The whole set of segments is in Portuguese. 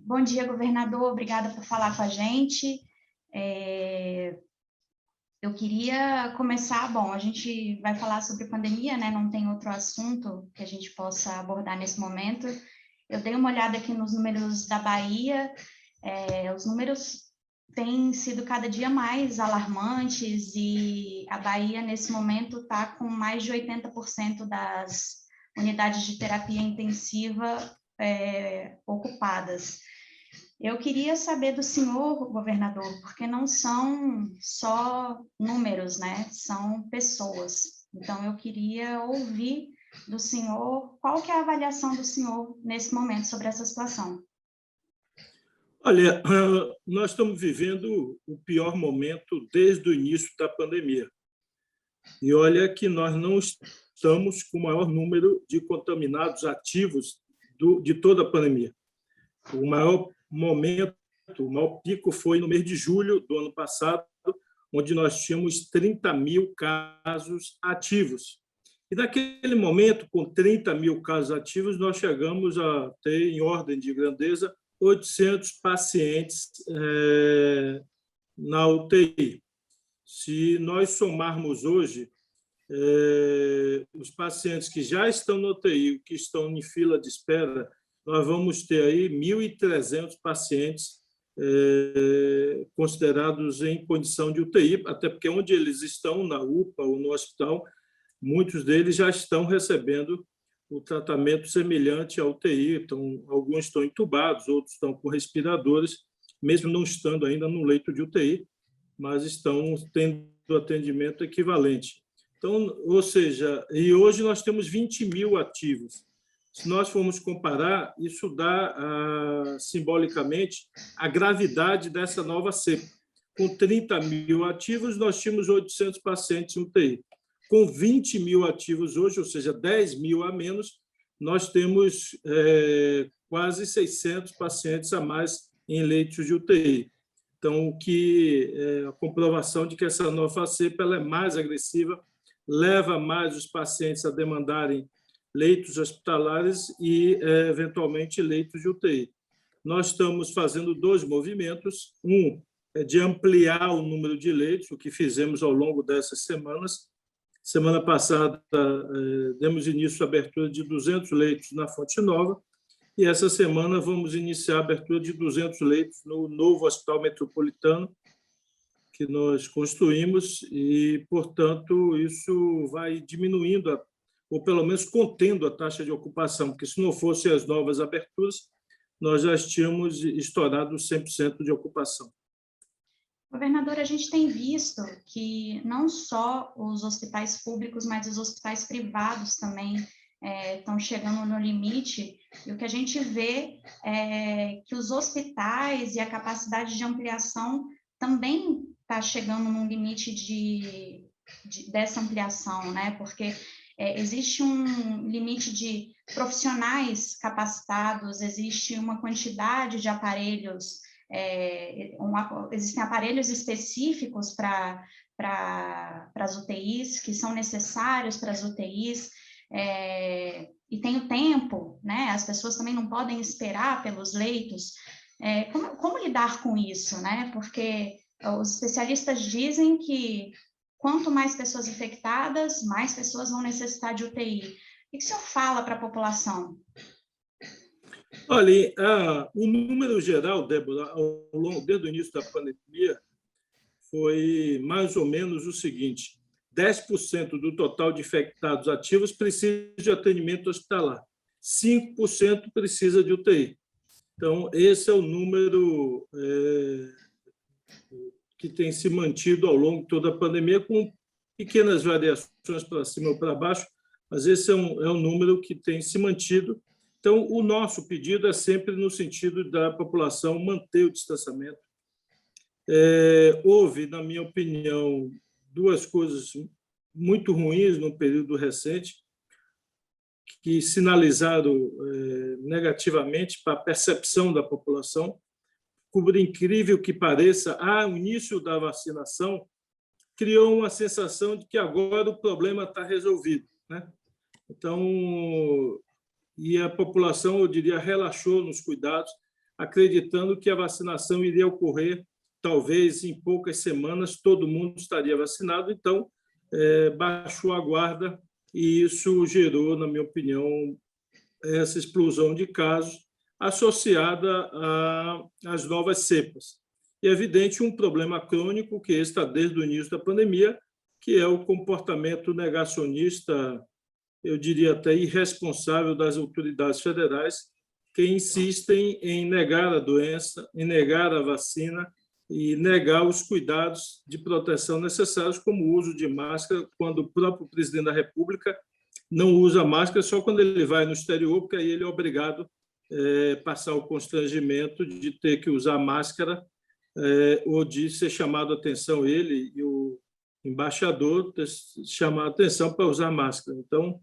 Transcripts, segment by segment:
Bom dia, governador. Obrigada por falar com a gente. Eu queria começar, bom, a gente vai falar sobre pandemia, né? Não tem outro assunto que a gente possa abordar nesse momento. Eu dei uma olhada aqui nos números da Bahia, os números têm sido cada dia mais alarmantes e a Bahia, nesse momento, está com mais de 80% das unidades de terapia intensiva ocupadas. Eu queria saber do senhor, governador, porque não são só números, né? São pessoas. Então, eu queria ouvir do senhor qual que é a avaliação do senhor nesse momento sobre essa situação. Olha, nós estamos vivendo o pior momento desde o início da pandemia. E olha que nós não estamos com o maior número de contaminados ativos de toda a pandemia. O maior momento, o maior pico foi no mês de julho do ano passado, onde nós tínhamos 30 mil casos ativos. E naquele momento, com 30 mil casos ativos, nós chegamos a ter, em ordem de grandeza, 800 pacientes na UTI. Se nós somarmos hoje os pacientes que já estão na UTI, que estão em fila de espera, nós vamos ter aí 1.300 pacientes considerados em condição de UTI, até porque onde eles estão, na UPA ou no hospital, muitos deles já estão recebendo o tratamento semelhante à UTI, então, alguns estão entubados, outros estão com respiradores, mesmo não estando ainda no leito de UTI, mas estão tendo atendimento equivalente. Então, ou seja, e hoje nós temos 20 mil ativos. Se nós formos comparar, isso dá, simbolicamente, a gravidade dessa nova cepa. Com 30 mil ativos, nós tínhamos 800 pacientes em UTI. Com 20 mil ativos hoje, ou seja, 10 mil a menos, nós temos quase 600 pacientes a mais em leitos de UTI. Então, o que a comprovação de que essa nova cepa ela é mais agressiva, leva mais os pacientes a demandarem leitos hospitalares e, eventualmente, leitos de UTI. Nós estamos fazendo dois movimentos. Um é de ampliar o número de leitos, o que fizemos ao longo dessas semanas. Semana passada, demos início à abertura de 200 leitos na Fonte Nova e essa semana vamos iniciar a abertura de 200 leitos no novo Hospital Metropolitano que nós construímos e, portanto, isso vai diminuindo, ou pelo menos contendo a taxa de ocupação, porque se não fossem as novas aberturas, nós já tínhamos estourado 100% de ocupação. Governador, a gente tem visto que não só os hospitais públicos, mas os hospitais privados também estão chegando no limite, e o que a gente vê é que os hospitais e a capacidade de ampliação também está chegando num limite dessa ampliação, né? Porque existe um limite de profissionais capacitados, existe uma quantidade de aparelhos, existem aparelhos específicos para as UTIs, que são necessários para as UTIs, e tem o tempo, né? As pessoas também não podem esperar pelos leitos. Como lidar com isso, né? Porque os especialistas dizem que quanto mais pessoas infectadas, mais pessoas vão necessitar de UTI. O que o senhor fala para a população? Olha, o número geral, Débora, desde o início da pandemia, foi mais ou menos o seguinte: 10% do total de infectados ativos precisa de atendimento hospitalar, 5% precisa de UTI. Então, esse é o número que tem se mantido ao longo de toda a pandemia, com pequenas variações para cima ou para baixo, mas esse é um número que tem se mantido. Então, o nosso pedido é sempre no sentido da população manter o distanciamento. Houve, na minha opinião, duas coisas muito ruins no período recente, que sinalizaram negativamente para a percepção da população. Por incrível que pareça, o início da vacinação criou uma sensação de que agora o problema está resolvido, né? Então, e a população, eu diria, relaxou nos cuidados. acreditando que a vacinação iria ocorrer, talvez em poucas semanas, todo mundo estaria vacinado. Então, baixou a guarda e isso gerou, na minha opinião, essa explosão de casos associada às novas cepas. E é evidente um problema crônico que está desde o início da pandemia, que é o comportamento negacionista, eu diria até irresponsável das autoridades federais, que insistem em negar a doença, em negar a vacina e negar os cuidados de proteção necessários, como o uso de máscara, quando o próprio presidente da República não usa máscara só quando ele vai no exterior, porque aí ele é obrigado a passar o constrangimento de ter que usar máscara ou de ser chamado a atenção, ele e o embaixador chamar a atenção para usar máscara. Então,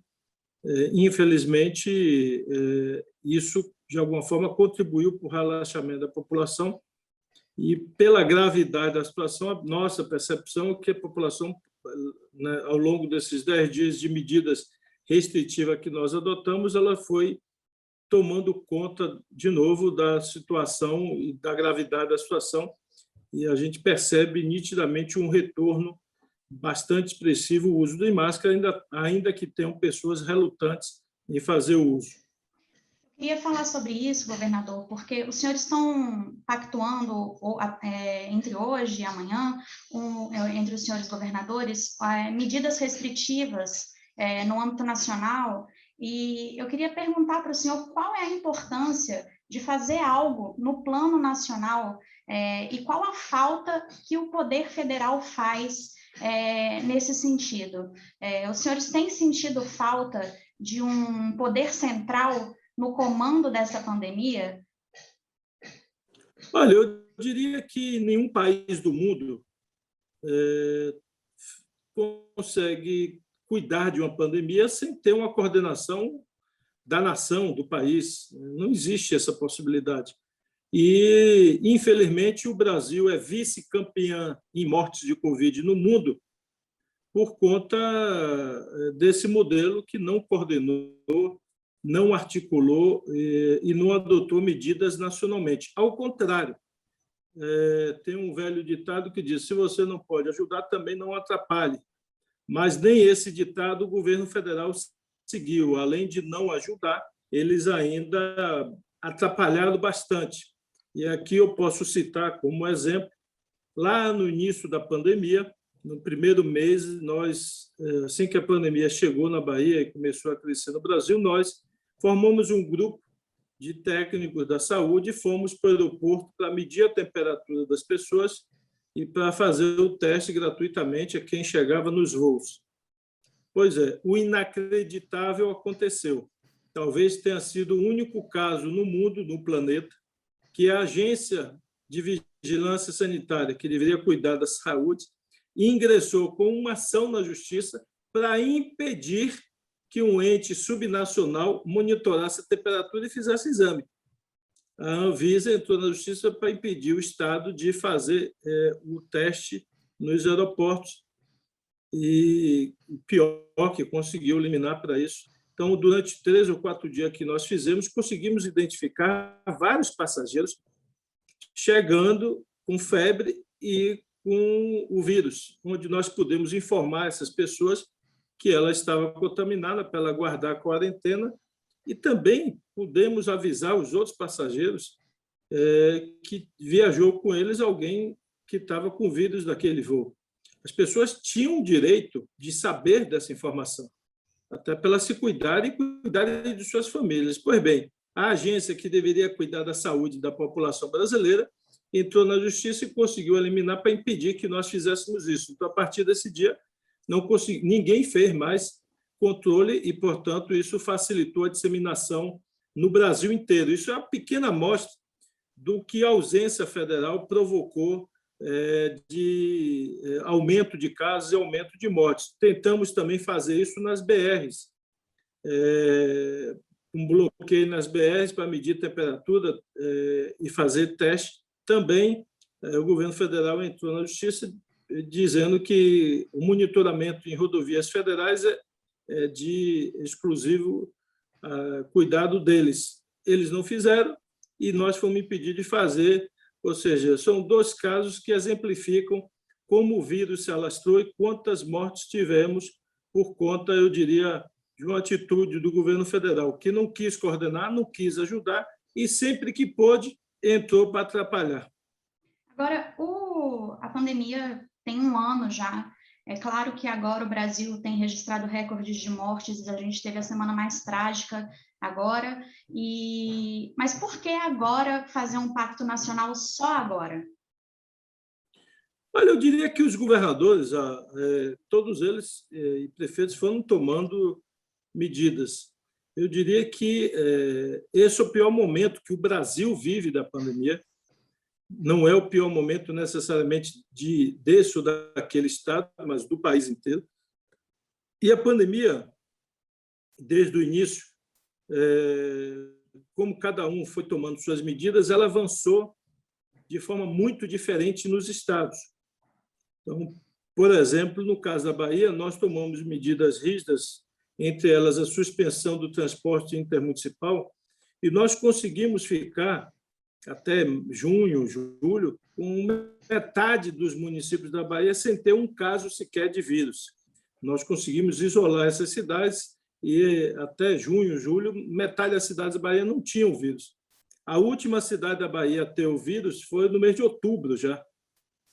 infelizmente, isso, de alguma forma, contribuiu para o relaxamento da população e, pela gravidade da situação, a nossa percepção é que a população, né, ao longo desses 10 dias de medidas restritivas que nós adotamos, ela foi tomando conta, de novo, da situação e da gravidade da situação, e a gente percebe nitidamente um retorno bastante expressivo o uso de máscara, ainda que tenham pessoas relutantes em fazer o uso. Eu ia falar sobre isso, governador, porque os senhores estão pactuando entre hoje e amanhã, entre os senhores governadores, medidas restritivas no âmbito nacional, e eu queria perguntar para o senhor qual é a importância de fazer algo no plano nacional e qual a falta que o Poder Federal faz nesse sentido. Os senhores têm sentido falta de um poder central no comando dessa pandemia? Olha, eu diria que nenhum país do mundo consegue cuidar de uma pandemia sem ter uma coordenação da nação, do país. Não existe essa possibilidade. E, infelizmente, o Brasil é vice-campeão em mortes de Covid no mundo por conta desse modelo que não coordenou, não articulou e não adotou medidas nacionalmente. Ao contrário, tem um velho ditado que diz: se você não pode ajudar, também não atrapalhe. Mas nem esse ditado o governo federal seguiu. Além de não ajudar, eles ainda atrapalharam bastante. E aqui eu posso citar como exemplo, lá no início da pandemia, no primeiro mês, nós, assim que a pandemia chegou na Bahia e começou a crescer no Brasil, nós formamos um grupo de técnicos da saúde e fomos para o aeroporto para medir a temperatura das pessoas e para fazer o teste gratuitamente a quem chegava nos voos. Pois é, o inacreditável aconteceu. Talvez tenha sido o único caso no mundo, no planeta, que a agência de vigilância sanitária, que deveria cuidar da saúde, ingressou com uma ação na justiça para impedir que um ente subnacional monitorasse a temperatura e fizesse exame. A Anvisa entrou na justiça para impedir o Estado de fazer o teste nos aeroportos e o pior, que conseguiu eliminar para isso. Então, durante 3 ou 4 dias que nós fizemos, conseguimos identificar vários passageiros chegando com febre e com o vírus, onde nós pudemos informar essas pessoas que ela estava contaminada para ela guardar a quarentena e também pudemos avisar os outros passageiros que viajou com eles alguém que estava com vírus daquele voo. As pessoas tinham o direito de saber dessa informação, até para elas se cuidarem e cuidarem de suas famílias. Pois bem, a agência que deveria cuidar da saúde da população brasileira entrou na justiça e conseguiu eliminar para impedir que nós fizéssemos isso. Então, a partir desse dia, ninguém fez mais controle e, portanto, isso facilitou a disseminação no Brasil inteiro. Isso é uma pequena amostra do que a ausência federal provocou de aumento de casos e aumento de mortes. Tentamos também fazer isso nas BRs, um bloqueio nas BRs para medir temperatura e fazer teste. Também o governo federal entrou na justiça dizendo que o monitoramento em rodovias federais é de exclusivo cuidado deles. Eles não fizeram, e nós fomos impedidos de fazer. Ou seja, são dois casos que exemplificam como o vírus se alastrou e quantas mortes tivemos por conta, eu diria, de uma atitude do governo federal, que não quis coordenar, não quis ajudar e, sempre que pôde, entrou para atrapalhar. Agora, a pandemia tem um ano já. É claro que agora o Brasil tem registrado recordes de mortes, a gente teve a semana mais trágica agora, mas por que agora fazer um pacto nacional só agora? Olha, eu diria que os governadores, todos eles e prefeitos, foram tomando medidas. Eu diria que esse é o pior momento que o Brasil vive da pandemia. Não é o pior momento necessariamente desse ou daquele estado, mas do país inteiro. E a pandemia, desde o início, como cada um foi tomando suas medidas, ela avançou de forma muito diferente nos estados. Então, por exemplo, no caso da Bahia, nós tomamos medidas rígidas, entre elas a suspensão do transporte intermunicipal, e nós conseguimos ficar até junho, julho, com metade dos municípios da Bahia sem ter um caso sequer de vírus. Nós conseguimos isolar essas cidades e até junho, julho, metade das cidades da Bahia não tinham vírus. A última cidade da Bahia a ter o vírus foi no mês de outubro, já,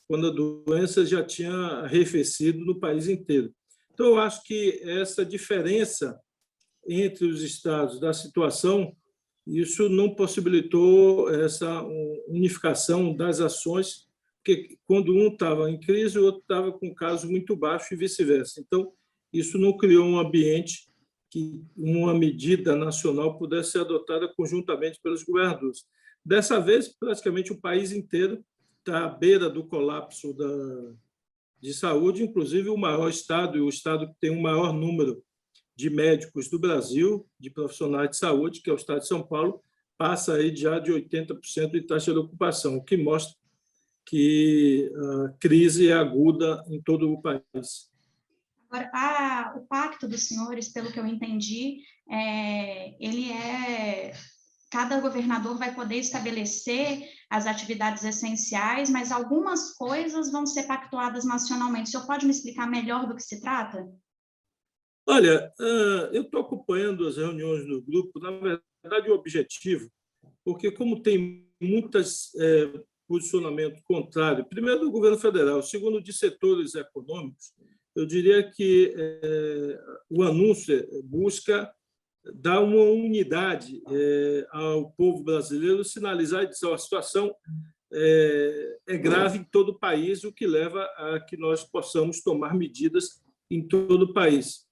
quando a doença já tinha arrefecido no país inteiro. Então, eu acho que essa diferença entre os estados da situação, isso não possibilitou essa unificação das ações, porque quando um estava em crise, o outro estava com caso muito baixo e vice-versa. Então, isso não criou um ambiente que uma medida nacional pudesse ser adotada conjuntamente pelos governadores. Dessa vez, praticamente o país inteiro está à beira do colapso de saúde, inclusive o maior estado, e o estado que tem o maior número de médicos do Brasil, de profissionais de saúde, que é o estado de São Paulo, passa aí já de 80% de taxa de ocupação, o que mostra que a crise é aguda em todo o país. Agora, o pacto dos senhores, pelo que eu entendi, cada governador vai poder estabelecer as atividades essenciais, mas algumas coisas vão ser pactuadas nacionalmente. O senhor pode me explicar melhor do que se trata? Olha, eu estou acompanhando as reuniões do grupo, na verdade, o objetivo, porque como tem muitos posicionamentos contrários, primeiro do governo federal, segundo de setores econômicos, eu diria que o anúncio busca dar uma unidade ao povo brasileiro, sinalizar e dizer: a situação é grave em todo o país, o que leva a que nós possamos tomar medidas em todo o país.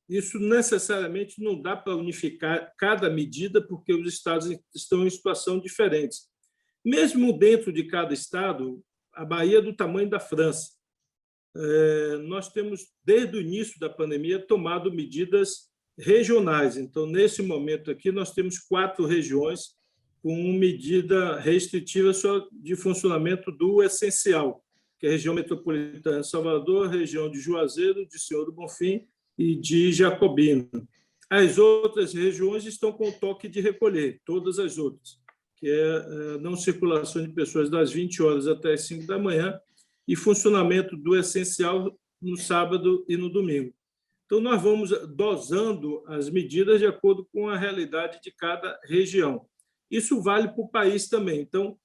Isso necessariamente não dá para unificar cada medida, porque os estados estão em situação diferentes. Mesmo dentro de cada estado, a Bahia é do tamanho da França. Nós temos, desde o início da pandemia, tomado medidas regionais. Então, nesse momento aqui, nós temos 4 regiões com medida restritiva só de funcionamento do essencial, que é a região metropolitana de Salvador, a região de Juazeiro, de Senhor do Bonfim e de Jacobina. As outras regiões estão com toque de recolher, todas as outras, que é a não circulação de pessoas das 20 horas até as 5 da manhã e funcionamento do essencial no sábado e no domingo. Então, nós vamos dosando as medidas de acordo com a realidade de cada região. Isso vale para o país também. Então,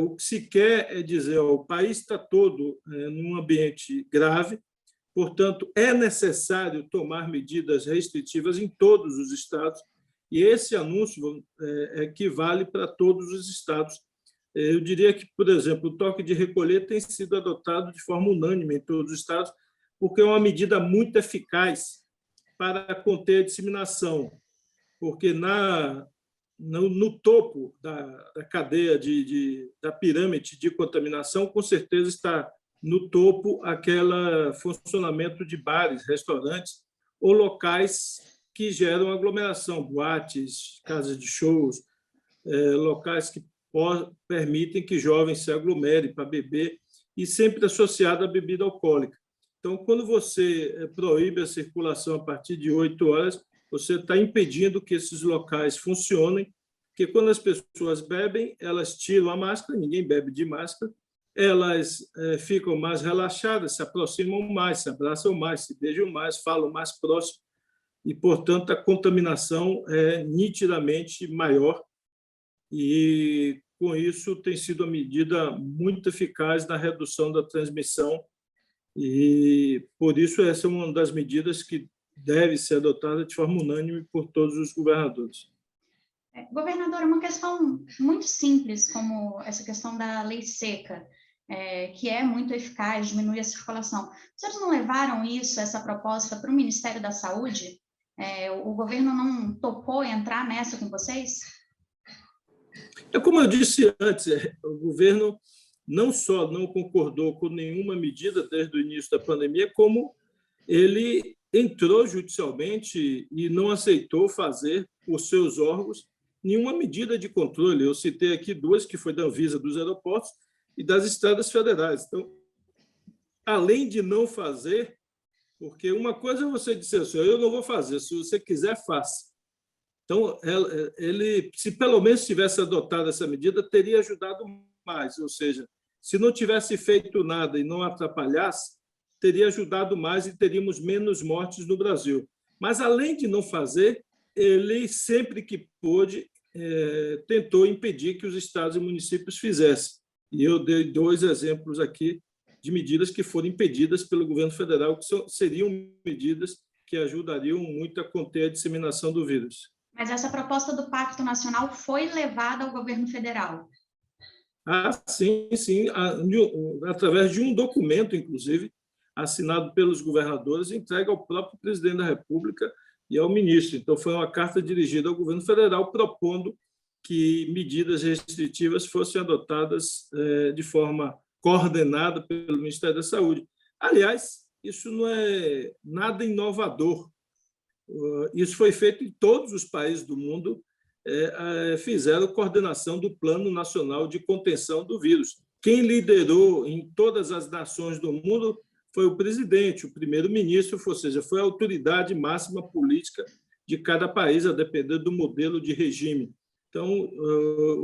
o que se quer é dizer: o país está todo num ambiente grave, portanto, é necessário tomar medidas restritivas em todos os estados, e esse anúncio equivale para todos os estados. Eu diria que, por exemplo, o toque de recolher tem sido adotado de forma unânime em todos os estados, porque é uma medida muito eficaz para conter a disseminação, porque no topo da cadeia da pirâmide de contaminação, com certeza está no topo aquele funcionamento de bares, restaurantes ou locais que geram aglomeração, boates, casas de shows, locais que permitem que jovens se aglomerem para beber, e sempre associado à bebida alcoólica. Então, quando você proíbe a circulação a partir de 8 horas, você está impedindo que esses locais funcionem porque quando as pessoas bebem, elas tiram a máscara, ninguém bebe de máscara, elas ficam mais relaxadas, se aproximam mais, se abraçam mais, se beijam mais, falam mais próximo, e, portanto, a contaminação é nitidamente maior, e, com isso, tem sido uma medida muito eficaz na redução da transmissão, e, por isso, essa é uma das medidas que deve ser adotada de forma unânime por todos os governadores. Governador, uma questão muito simples, como essa questão da lei seca, que é muito eficaz, diminui a circulação. Vocês não levaram isso, essa proposta, para o Ministério da Saúde? O governo não topou entrar nessa com vocês? Como eu disse antes, o governo não só não concordou com nenhuma medida desde o início da pandemia, como ele entrou judicialmente e não aceitou fazer, por seus órgãos, nenhuma medida de controle. Eu citei aqui duas, que foi da Anvisa dos aeroportos e das estradas federais. Então, além de não fazer, porque uma coisa é você dizer assim, eu não vou fazer, se você quiser, faça. Então, ele, se pelo menos tivesse adotado essa medida, teria ajudado mais, ou seja, se não tivesse feito nada e não atrapalhasse, teria ajudado mais e teríamos menos mortes no Brasil. Mas, além de não fazer, ele, sempre que pôde, tentou impedir que os estados e municípios fizessem. E eu dei dois exemplos aqui de medidas que foram impedidas pelo governo federal, que seriam medidas que ajudariam muito a conter a disseminação do vírus. Mas essa proposta do Pacto Nacional foi levada ao governo federal? Sim, sim, através de um documento, inclusive, assinado pelos governadores, entregue ao próprio presidente da República e ao ministro. Então, foi uma carta dirigida ao governo federal propondo que medidas restritivas fossem adotadas de forma coordenada pelo Ministério da Saúde. Aliás, isso não é nada inovador. Isso foi feito em todos os países do mundo, fizeram coordenação do Plano Nacional de Contenção do Vírus. Quem liderou em todas as nações do mundo foi o presidente, o primeiro-ministro, ou seja, foi a autoridade máxima política de cada país, a depender do modelo de regime. Então,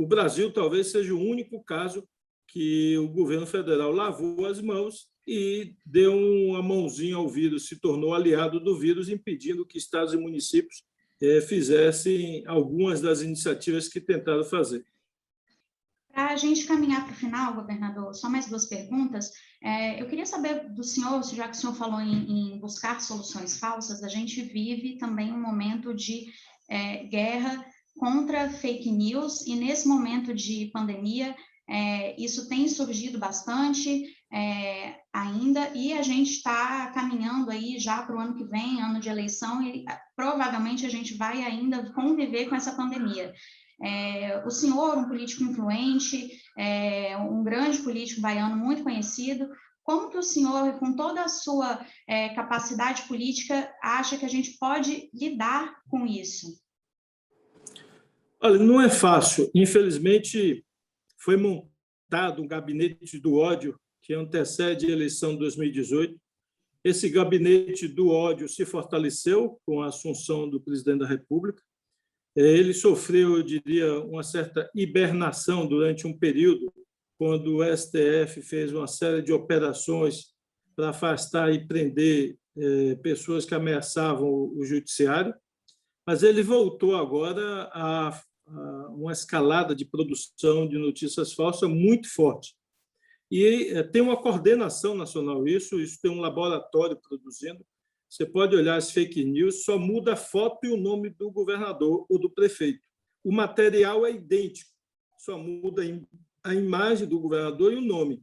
o Brasil talvez seja o único caso que o governo federal lavou as mãos e deu uma mãozinha ao vírus, se tornou aliado do vírus, impedindo que estados e municípios fizessem algumas das iniciativas que tentaram fazer. Para a gente caminhar para o final, governador, só mais duas perguntas. Eu queria saber do senhor, já que o senhor falou em buscar soluções falsas, a gente vive também um momento de guerra contra fake news, e nesse momento de pandemia, isso tem surgido bastante ainda, e a gente está caminhando aí já para o ano que vem, ano de eleição, e provavelmente a gente vai ainda conviver com essa pandemia. O senhor, um político influente, um grande político baiano muito conhecido, como que o senhor, com toda a sua capacidade política, acha que a gente pode lidar com isso? Olha, não é fácil. Infelizmente, foi montado um gabinete do ódio que antecede a eleição de 2018. Esse gabinete do ódio se fortaleceu com a assunção do presidente da República. Ele sofreu, eu diria, uma certa hibernação durante um período, quando o STF fez uma série de operações para afastar e prender pessoas que ameaçavam o judiciário, mas ele voltou agora a uma escalada de produção de notícias falsas muito forte. E tem uma coordenação nacional, isso tem um laboratório produzindo. Você pode olhar as fake news, só muda a foto e o nome do governador ou do prefeito. O material é idêntico, só muda a imagem do governador e o nome.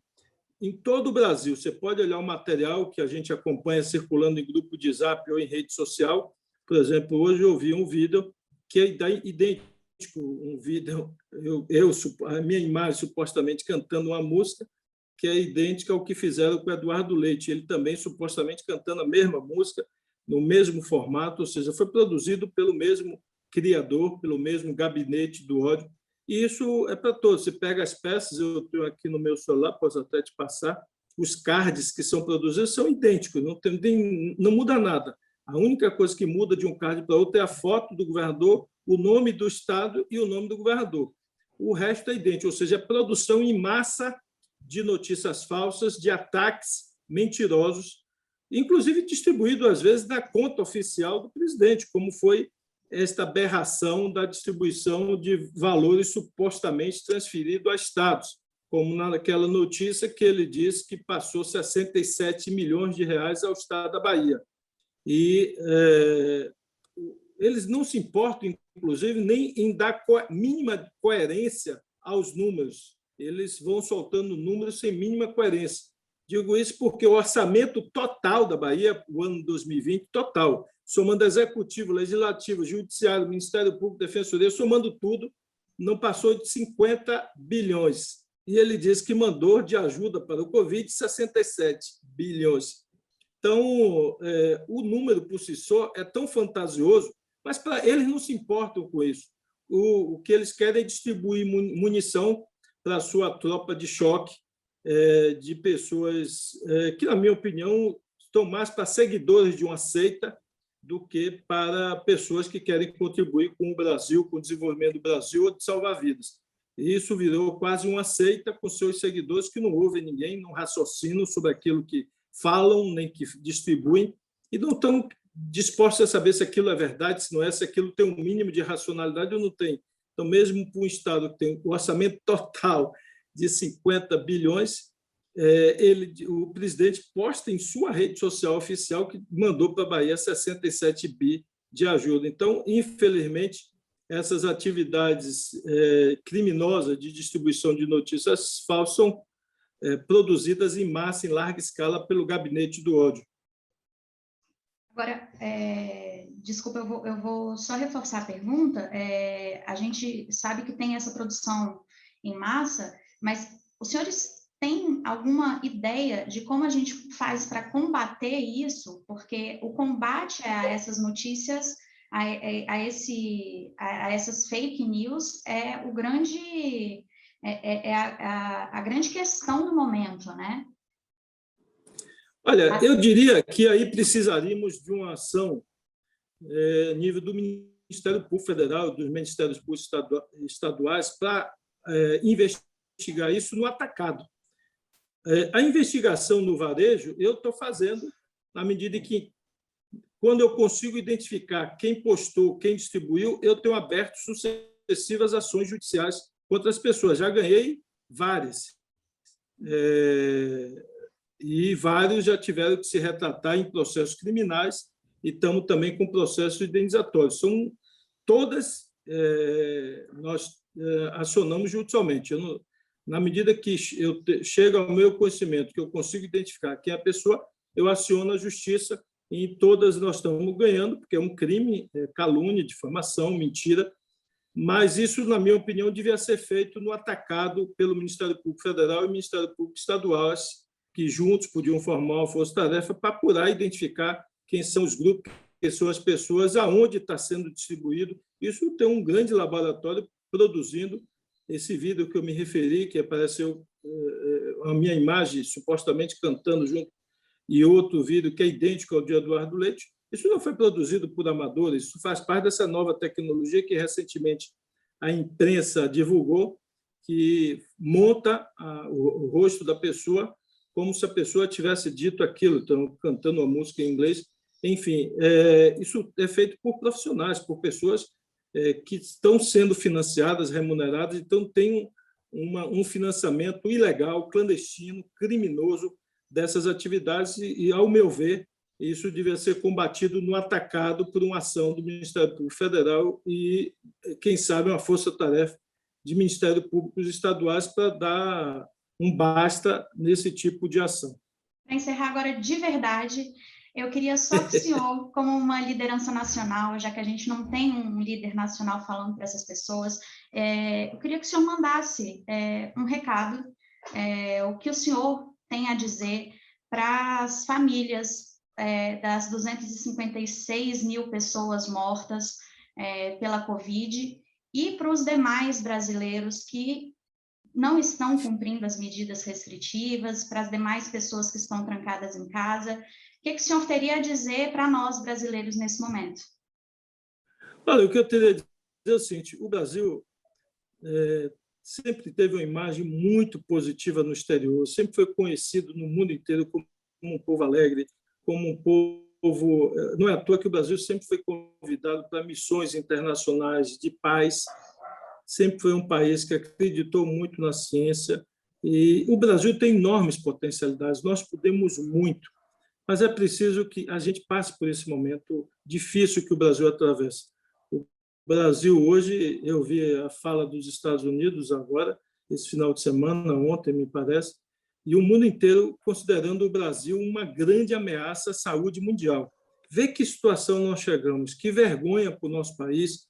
Em todo o Brasil, você pode olhar o material que a gente acompanha circulando em grupo de Zap ou em rede social. Por exemplo, hoje eu vi um vídeo que é idêntico, um vídeo, a minha imagem supostamente cantando uma música, que é idêntica ao que fizeram com o Eduardo Leite. Ele também, supostamente, cantando a mesma música, no mesmo formato, ou seja, foi produzido pelo mesmo criador, pelo mesmo gabinete do ódio. E isso é para todos. Você pega as peças, eu tenho aqui no meu celular, posso até te passar, os cards que são produzidos são idênticos, não muda nada. A única coisa que muda de um card para outro é a foto do governador, o nome do estado e o nome do governador. O resto é idêntico, ou seja, é produção em massa de notícias falsas, de ataques mentirosos, inclusive distribuído, às vezes, na conta oficial do presidente, como foi esta aberração da distribuição de valores supostamente transferidos a estados, como naquela notícia que ele disse que passou 67 milhões de reais ao estado da Bahia. E eles não se importam, inclusive, nem em dar mínima coerência aos números. Eles vão soltando números sem mínima coerência. Digo isso porque o orçamento total da Bahia, o ano 2020, total, somando executivo, legislativo, judiciário, Ministério Público, Defensoria, somando tudo, não passou de 50 bilhões. E ele disse que mandou de ajuda para o Covid 67 bilhões. Então, o número por si só é tão fantasioso, mas para eles não se importam com isso. O que eles querem é distribuir munição para a sua tropa de choque, de pessoas que, na minha opinião, estão mais para seguidores de uma seita do que para pessoas que querem contribuir com o Brasil, com o desenvolvimento do Brasil ou de salvar vidas. E isso virou quase uma seita com seus seguidores que não ouvem ninguém, não raciocinam sobre aquilo que falam, nem que distribuem, e não estão dispostos a saber se aquilo é verdade, se não é, se aquilo tem um mínimo de racionalidade ou não tem. Então, mesmo para um Estado que tem um orçamento total de 50 bilhões, o presidente posta em sua rede social oficial que mandou para a Bahia 67 bi de ajuda. Então, infelizmente, essas atividades criminosas de distribuição de notícias falsas são produzidas em massa, em larga escala, pelo gabinete do ódio. Agora, desculpa, eu vou só reforçar a pergunta. A gente sabe que tem essa produção em massa, mas os senhores têm alguma ideia de como a gente faz para combater isso? Porque o combate a essas notícias, a essas fake news, é o grande... a grande questão do momento, né? Olha, eu diria que aí precisaríamos de uma ação a nível do Ministério Público Federal, dos Ministérios Públicos estaduais, para investigar isso no atacado. A investigação no varejo eu estou fazendo na medida em que, quando eu consigo identificar quem postou, quem distribuiu, eu tenho aberto sucessivas ações judiciais contra as pessoas. Já ganhei várias. E vários já tiveram que se retratar em processos criminais e estamos também com processos indenizatórios. São todas, nós acionamos judicialmente. Na medida que chega ao meu conhecimento, que eu consigo identificar quem é a pessoa, eu aciono a justiça e em todas nós estamos ganhando, porque é um crime, calúnia, difamação, mentira, mas isso, na minha opinião, devia ser feito no atacado pelo Ministério Público Federal e Ministério Público Estadual, que juntos podiam formar uma força-tarefa para apurar e identificar quem são os grupos, quem são as pessoas, aonde está sendo distribuído. Isso tem um grande laboratório produzindo esse vídeo que eu me referi, que apareceu a minha imagem supostamente cantando junto, e outro vídeo que é idêntico ao de Eduardo Leite. Isso não foi produzido por amadores, isso faz parte dessa nova tecnologia que recentemente a imprensa divulgou, que monta o rosto da pessoa como se a pessoa tivesse dito aquilo, então, cantando uma música em inglês. Enfim, isso é feito por profissionais, por pessoas que estão sendo financiadas, remuneradas, então tem um financiamento ilegal, clandestino, criminoso dessas atividades e, ao meu ver, isso devia ser combatido no atacado por uma ação do Ministério Público Federal e, quem sabe, uma força-tarefa de Ministério Público estaduais para dar um basta nesse tipo de ação. Para encerrar agora, de verdade, eu queria só que o senhor, como uma liderança nacional, já que a gente não tem um líder nacional falando para essas pessoas, eu queria que o senhor mandasse um recado, o que o senhor tem a dizer para as famílias das 256 mil pessoas mortas pela Covid e para os demais brasileiros que não estão cumprindo as medidas restritivas, para as demais pessoas que estão trancadas em casa. O que o senhor teria a dizer para nós, brasileiros, nesse momento? Olha, o que eu teria a dizer é o seguinte: o Brasil sempre teve uma imagem muito positiva no exterior, sempre foi conhecido no mundo inteiro como um povo alegre, como um povo. Não é à toa que o Brasil sempre foi convidado para missões internacionais de paz, sempre foi um país que acreditou muito na ciência, e o Brasil tem enormes potencialidades, nós podemos muito, mas é preciso que a gente passe por esse momento difícil que o Brasil atravessa. O Brasil hoje, eu vi a fala dos Estados Unidos agora, esse final de semana, ontem, me parece, e o mundo inteiro considerando o Brasil uma grande ameaça à saúde mundial. Vê que situação nós chegamos, que vergonha para o nosso país,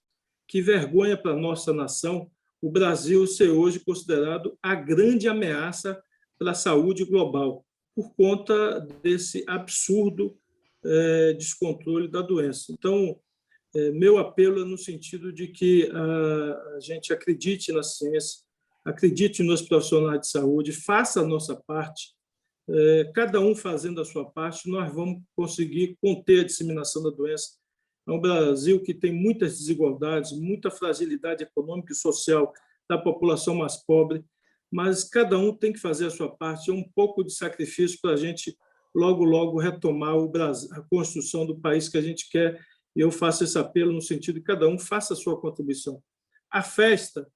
que vergonha para a nossa nação, o Brasil ser hoje considerado a grande ameaça para a saúde global, por conta desse absurdo descontrole da doença. Então, meu apelo é no sentido de que a gente acredite na ciência, acredite nos profissionais de saúde, faça a nossa parte, cada um fazendo a sua parte, nós vamos conseguir conter a disseminação da doença. É um Brasil que tem muitas desigualdades, muita fragilidade econômica e social da população mais pobre, mas cada um tem que fazer a sua parte, é um pouco de sacrifício para a gente logo, logo retomar o Brasil, a construção do país que a gente quer, e eu faço esse apelo no sentido de que cada um faça a sua contribuição. A festa,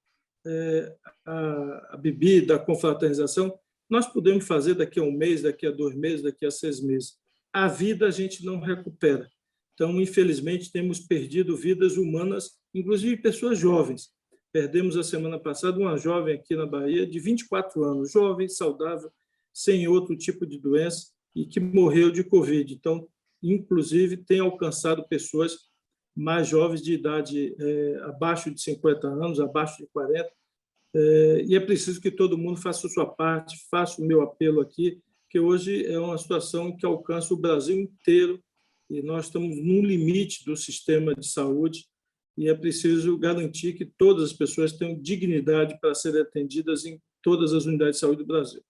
a bebida, a confraternização, nós podemos fazer daqui a um mês, daqui a 2 meses, daqui a 6 meses. A vida a gente não recupera. Então, infelizmente, temos perdido vidas humanas, inclusive pessoas jovens. Perdemos a semana passada uma jovem aqui na Bahia de 24 anos, jovem, saudável, sem outro tipo de doença e que morreu de Covid. Então, inclusive, tem alcançado pessoas mais jovens de idade abaixo de 50 anos, abaixo de 40, e é preciso que todo mundo faça a sua parte, faça o meu apelo aqui, que hoje é uma situação que alcança o Brasil inteiro e nós estamos no limite do sistema de saúde e é preciso garantir que todas as pessoas tenham dignidade para serem atendidas em todas as unidades de saúde do Brasil.